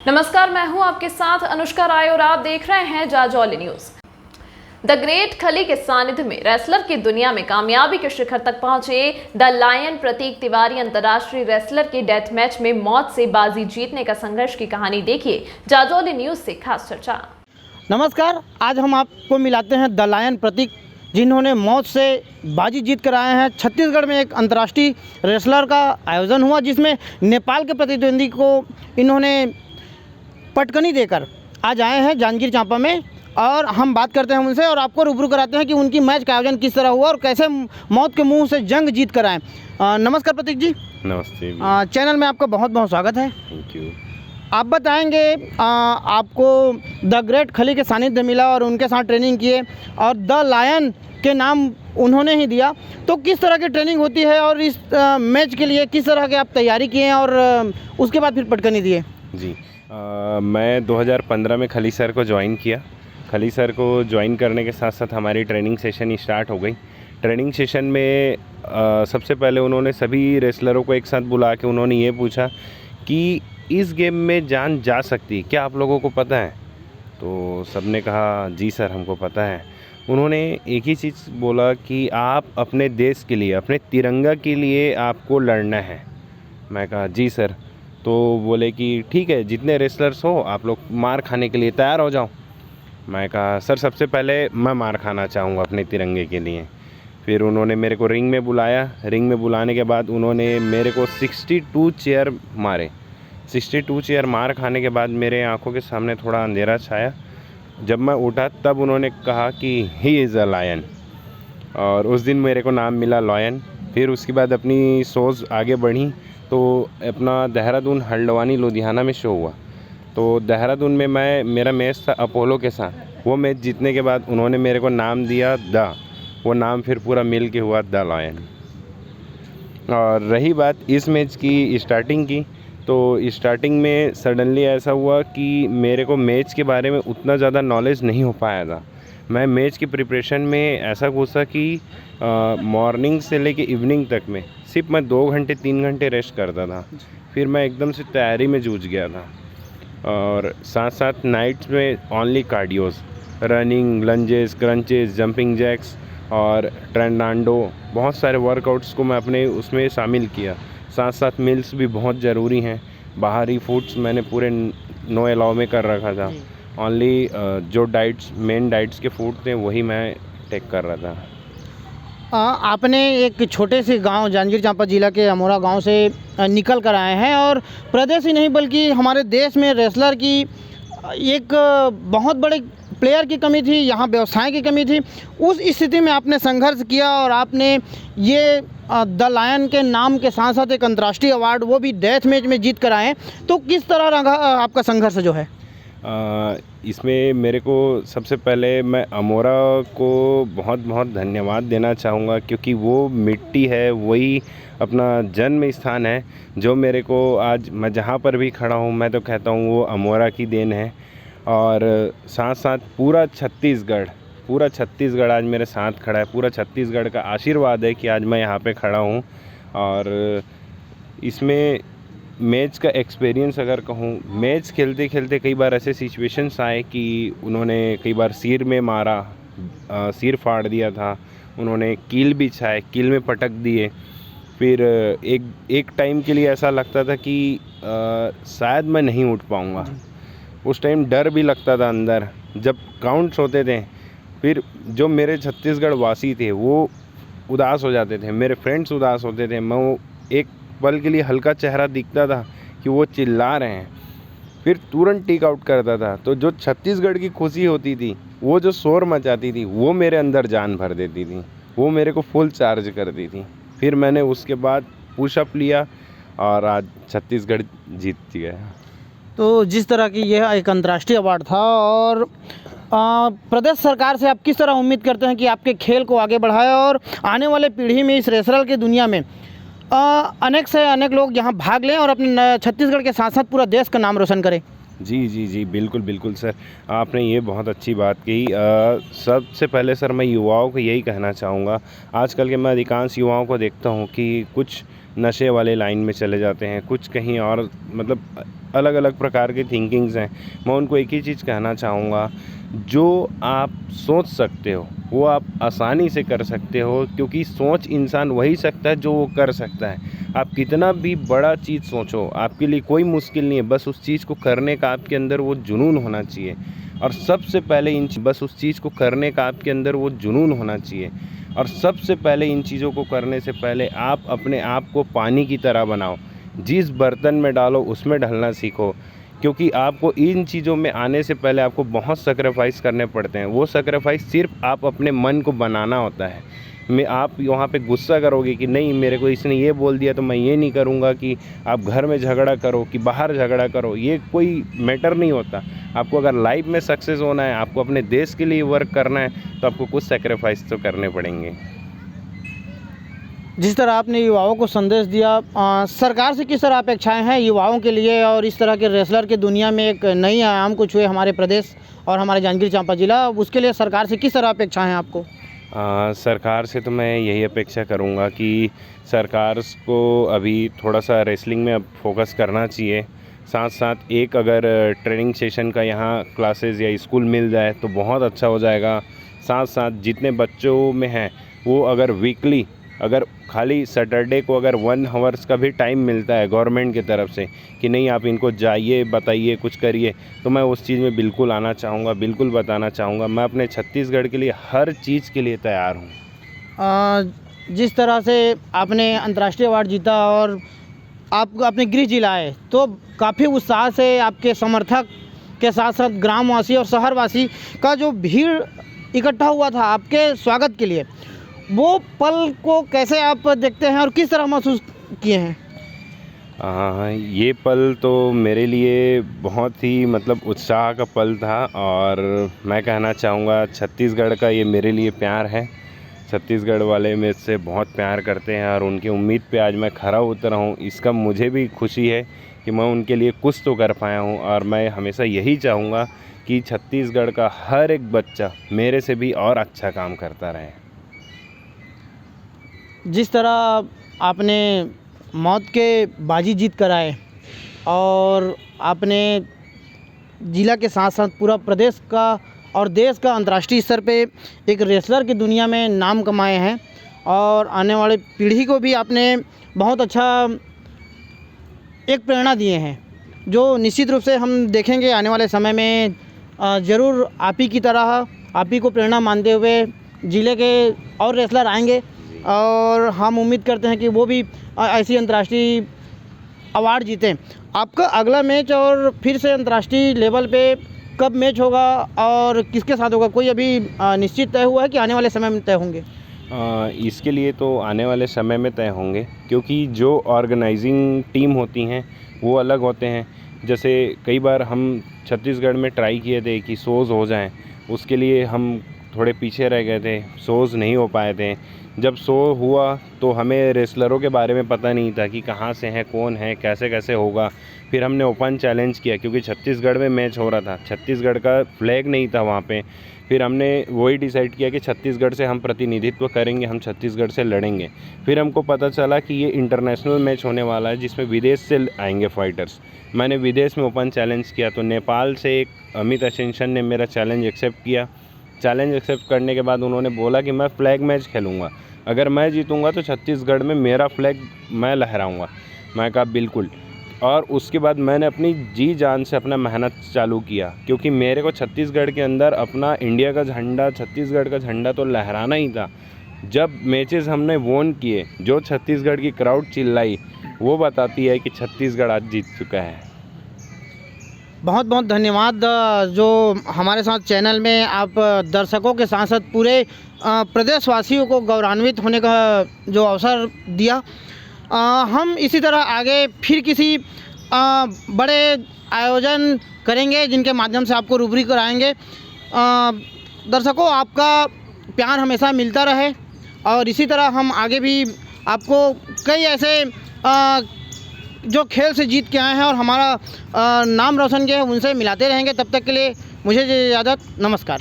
नमस्कार, मैं हूं आपके साथ अनुष्का राय और आप देख रहे हैं जाजौली न्यूज। द ग्रेट खली के सानिध्य में रेसलर की दुनिया में कामयाबी के शिखर तक पहुंचे द लायन प्रतीक तिवारी अंतर्राष्ट्रीय रेसलर के डेथ मैच में मौत से बाजी जीतने का संघर्ष की कहानी देखिए जाजौली न्यूज से खास चर्चा। नमस्कार, आज हम आपको मिलाते हैं द लायन प्रतीक, जिन्होंने मौत से बाजी जीत कर आए हैं। छत्तीसगढ़ में एक अंतर्राष्ट्रीय रेसलर का आयोजन हुआ जिसमें नेपाल के प्रतिद्वंदी को इन्होंने पटकनी देकर आज आए हैं जांजगीर चांपा में, और हम बात करते हैं उनसे और आपको रूबरू कराते हैं कि उनकी मैच का आयोजन किस तरह हुआ और कैसे मौत के मुंह से जंग जीत कर आए। नमस्कार प्रतीक जी। नमस्ते। चैनल में आपका बहुत बहुत स्वागत है। Thank you. आप बताएंगे, आपको द ग्रेट खली के सानिध्य मिला और उनके साथ ट्रेनिंग किए और द लायन के नाम उन्होंने ही दिया, तो किस तरह की ट्रेनिंग होती है और इस मैच के लिए किस तरह के आप तैयारी किए और उसके बाद फिर पटकनी दिए? जी, मैं 2015 में खली सर को ज्वाइन किया। खली सर को ज्वाइन करने के साथ साथ हमारी ट्रेनिंग सेशन स्टार्ट हो गई। ट्रेनिंग सेशन में सबसे पहले उन्होंने सभी रेसलरों को एक साथ बुला के उन्होंने ये पूछा कि इस गेम में जान जा सकती, क्या आप लोगों को पता है? तो सबने कहा जी सर, हमको पता है। उन्होंने एक ही चीज़ बोला कि आप अपने देश के लिए, अपने तिरंगा के लिए आपको लड़ना है। मैं कहा जी सर। तो बोले कि ठीक है, जितने रेसलर्स हो आप लोग मार खाने के लिए तैयार हो जाओ। मैं कहा सर, सबसे पहले मैं मार खाना चाहूँगा अपने तिरंगे के लिए। फिर उन्होंने मेरे को रिंग में बुलाया। रिंग में बुलाने के बाद उन्होंने मेरे को 62 चेयर मारे। 62 चेयर मार खाने के बाद मेरे आंखों के सामने थोड़ा अंधेरा छाया। जब मैं उठा तब उन्होंने कहा कि ही इज़ अ लायन, और उस दिन मेरे को नाम मिला लायन। फिर उसके बाद अपनी सोच आगे बढ़ी तो अपना देहरादून, हल्द्वानी, लुधियाना में शो हुआ। तो देहरादून में मेरा मैच था अपोलो के साथ। वो मैच जीतने के बाद उन्होंने मेरे को नाम दिया वो नाम फिर पूरा मिल के हुआ द लायन। और रही बात इस मैच की स्टार्टिंग की, तो स्टार्टिंग में सडनली ऐसा हुआ कि मेरे को मैच के बारे में उतना ज़्यादा नॉलेज नहीं हो पाया था। मैं मैच की प्रिपरेशन में ऐसा घुसा कि मॉर्निंग से लेके इवनिंग तक में सिर्फ मैं 2 घंटे 3 घंटे रेस्ट करता था। फिर मैं एकदम से तैयारी में जूझ गया था। और साथ साथ नाइट्स में only cardios, running, lunges, crunches, jumping jacks और ट्रेंडांडो, बहुत सारे वर्कआउट्स को मैं अपने उसमें शामिल किया। साथ साथ मील्स भी बहुत ज़रूरी हैं। बाहरी फूड्स मैंने पूरे नो अलाउ में कर रखा था। ओनली जो मेन डाइट्स के फूड थे वही मैं टेक कर रहा था। आपने एक छोटे से गांव जांजगीर चांपा जिला के अमोरा गांव से निकल कर आए हैं और प्रदेश ही नहीं बल्कि हमारे देश में रेसलर की एक बहुत बड़े प्लेयर की कमी थी, यहाँ व्यवसाय की कमी थी। उस स्थिति में आपने संघर्ष किया और आपने ये द लायन के नाम के साथ साथ एक अंतर्राष्ट्रीय अवार्ड, वो भी डेथ मैच में जीत कर आए। तो किस तरह रहा आपका संघर्ष जो है? इसमें मेरे को सबसे पहले मैं अमोरा को बहुत बहुत धन्यवाद देना चाहूँगा, क्योंकि वो मिट्टी है, वही अपना जन्म स्थान है जो मेरे को आज मैं जहाँ पर भी खड़ा हूँ मैं तो कहता हूँ वो अमोरा की देन है। और साथ साथ पूरा छत्तीसगढ़ आज मेरे साथ खड़ा है। पूरा छत्तीसगढ़ का आशीर्वाद है कि आज मैं यहाँ पे खड़ा हूँ। और इसमें मैच का एक्सपीरियंस अगर कहूँ, मैच खेलते खेलते कई बार ऐसे सिचुएशंस आए कि उन्होंने कई बार सिर में मारा, सिर फाड़ दिया था। उन्होंने कील भी छाए, कील में पटक दिए। फिर एक टाइम के लिए ऐसा लगता था कि शायद मैं नहीं उठ पाऊँगा। उस टाइम डर भी लगता था अंदर जब काउंट्स होते थे। फिर जो मेरे छत्तीसगढ़ वासी थे वो उदास हो जाते थे, मेरे फ्रेंड्स उदास होते थे। मैं वो एक पल के लिए हल्का चेहरा दिखता था कि वो चिल्ला रहे हैं, फिर तुरंत टेक आउट करता था। तो जो छत्तीसगढ़ की खुशी होती थी, वो जो शोर मचाती थी, वो मेरे अंदर जान भर देती थी, वो मेरे को फुल चार्ज करती थी। फिर मैंने उसके बाद पुशअप लिया और आज छत्तीसगढ़ जीत गया। तो जिस तरह की यह एक अंतर्राष्ट्रीय अवार्ड था, और प्रदेश सरकार से आप किस तरह उम्मीद करते हैं कि आपके खेल को आगे बढ़ाए और आने वाले पीढ़ी में इस रेसलर की दुनिया में अनेक से अनेक लोग यहाँ भाग लें और अपने छत्तीसगढ़ के साथ साथ पूरा देश का नाम रोशन करें? जी, बिल्कुल बिल्कुल सर, आपने ये बहुत अच्छी बात कही। सबसे पहले सर मैं युवाओं को यही कहना चाहूँगा। आजकल के मैं अधिकांश युवाओं को देखता हूँ कि कुछ नशे वाले लाइन में चले जाते हैं, कुछ कहीं और, मतलब अलग अलग प्रकार की थिंकिंग्स हैं। मैं उनको एक ही चीज़ कहना चाहूँगा, जो आप सोच सकते हो वो आप आसानी से कर सकते हो, क्योंकि सोच इंसान वही सकता है जो वो कर सकता है। आप कितना भी बड़ा चीज़ सोचो, आपके लिए कोई मुश्किल नहीं है, बस उस चीज़ को करने का आपके अंदर वो जुनून होना चाहिए। और सबसे पहले बस उस चीज़ को करने का आपके अंदर वो जुनून होना चाहिए। और सबसे पहले इन चीज़ों को करने से पहले आप अपने आप को पानी की तरह बनाओ, जिस बर्तन में डालो उसमें ढलना सीखो, क्योंकि आपको इन चीज़ों में आने से पहले आपको बहुत सैक्रिफाइस करने पड़ते हैं। वो सैक्रिफाइस सिर्फ आप अपने मन को बनाना होता है। आप वहाँ पे गुस्सा करोगे कि नहीं मेरे को इसने ये बोल दिया तो मैं ये नहीं करूँगा, कि आप घर में झगड़ा करो कि बाहर झगड़ा करो, ये कोई मैटर नहीं होता। आपको अगर लाइफ में सक्सेस होना है, आपको अपने देश के लिए वर्क करना है, तो आपको कुछ सैक्रिफाइस तो करने पड़ेंगे। जिस तरह आपने युवाओं को संदेश दिया, सरकार से किस तरह अपेक्षाएं हैं युवाओं के लिए, और इस तरह के रेसलर की दुनिया में एक नई आयाम को छुए हमारे प्रदेश और हमारे जांजगीर चांपा ज़िला, उसके लिए सरकार से किस तरह अपेक्षाएं हैं आपको? सरकार से तो मैं यही अपेक्षा करूँगा कि सरकार को अभी थोड़ा सा रेसलिंग में अब फोकस करना चाहिए। साथ साथ एक अगर ट्रेनिंग सेशन का यहाँ क्लासेस या स्कूल मिल जाए तो बहुत अच्छा हो जाएगा। साथ साथ जितने बच्चों में हैं वो अगर वीकली, अगर खाली सैटरडे को अगर 1 आवर्स का भी टाइम मिलता है गवर्नमेंट की तरफ से कि नहीं आप इनको जाइए, बताइए, कुछ करिए, तो मैं उस चीज़ में बिल्कुल आना चाहूँगा, बिल्कुल बताना चाहूँगा। मैं अपने छत्तीसगढ़ के लिए हर चीज़ के लिए तैयार हूँ। जिस तरह से आपने अंतर्राष्ट्रीय अवार्ड जीता और आप अपने गृह जिला आए, तो काफ़ी उत्साह से आपके समर्थक के साथ साथ ग्रामवासी और शहरवासी का जो भीड़ इकट्ठा हुआ था आपके स्वागत के लिए, वो पल को कैसे आप देखते हैं और किस तरह महसूस किए हैं? ये पल तो मेरे लिए बहुत ही मतलब उत्साह का पल था, और मैं कहना चाहूँगा छत्तीसगढ़ का ये मेरे लिए प्यार है। छत्तीसगढ़ वाले मेरे से बहुत प्यार करते हैं और उनकी उम्मीद पे आज मैं खरा उतरा हूँ। इसका मुझे भी खुशी है कि मैं उनके लिए कुछ तो कर पाया हूँ, और मैं हमेशा यही चाहूँगा कि छत्तीसगढ़ का हर एक बच्चा मेरे से भी और अच्छा काम करता रहे। जिस तरह आपने मौत के बाजी जीत कर आए और आपने ज़िला के साथ साथ पूरा प्रदेश का और देश का अंतर्राष्ट्रीय स्तर पे एक रेसलर की दुनिया में नाम कमाए हैं, और आने वाले पीढ़ी को भी आपने बहुत अच्छा एक प्रेरणा दिए हैं, जो निश्चित रूप से हम देखेंगे आने वाले समय में ज़रूर आप ही की तरह, आप ही को प्रेरणा मानते हुए ज़िले के और रेसलर आएंगे, और हम उम्मीद करते हैं कि वो भी ऐसी अंतर्राष्ट्रीय अवार्ड जीतें। आपका अगला मैच और फिर से अंतर्राष्ट्रीय लेवल पे कब मैच होगा और किसके साथ होगा, कोई अभी निश्चित तय हुआ है कि आने वाले समय में तय होंगे? इसके लिए तो आने वाले समय में तय होंगे, क्योंकि जो ऑर्गेनाइजिंग टीम होती हैं वो अलग होते हैं। जैसे कई बार हम छत्तीसगढ़ में ट्राई किए थे कि शोज़ हो जाएं, उसके लिए हम थोड़े पीछे रह गए थे, शोज़ नहीं हो पाए थे। जब शो हुआ तो हमें रेसलरों के बारे में पता नहीं था कि कहाँ से हैं, कौन है, कैसे कैसे होगा। फिर हमने ओपन चैलेंज किया, क्योंकि छत्तीसगढ़ में मैच हो रहा था, छत्तीसगढ़ का फ्लैग नहीं था वहाँ पे। फिर हमने वही डिसाइड किया कि छत्तीसगढ़ से हम प्रतिनिधित्व करेंगे, हम छत्तीसगढ़ से लड़ेंगे। फिर हमको पता चला कि ये इंटरनेशनल मैच होने वाला है जिसमें विदेश से आएंगे फाइटर्स। मैंने विदेश में ओपन चैलेंज किया, तो नेपाल से एक अमित असेंशन ने मेरा चैलेंज एक्सेप्ट किया। चैलेंज एक्सेप्ट करने के बाद उन्होंने बोला कि मैं फ्लैग मैच खेलूँगा, अगर मैं जीतूँगा तो छत्तीसगढ़ में मेरा फ्लैग मैं लहराऊँगा। मैं कहा बिल्कुल। और उसके बाद मैंने अपनी जी जान से अपना मेहनत चालू किया, क्योंकि मेरे को छत्तीसगढ़ के अंदर अपना इंडिया का झंडा, छत्तीसगढ़ का झंडा तो लहराना ही था। जब मैचेस हमने वोन किए, जो छत्तीसगढ़ की क्राउड चिल्लाई, वो बताती है कि छत्तीसगढ़ आज जीत चुका है। बहुत बहुत धन्यवाद जो हमारे साथ चैनल में आप दर्शकों के साथ साथ पूरे प्रदेशवासियों को गौरवान्वित होने का जो अवसर दिया। हम इसी तरह आगे फिर किसी बड़े आयोजन करेंगे जिनके माध्यम से आपको रूबरू कराएंगे। दर्शकों, आपका प्यार हमेशा मिलता रहे, और इसी तरह हम आगे भी आपको कई ऐसे जो खेल से जीत के आए हैं और हमारा नाम रोशन किया है उनसे मिलाते रहेंगे। तब तक के लिए मुझे इजाज़त, नमस्कार।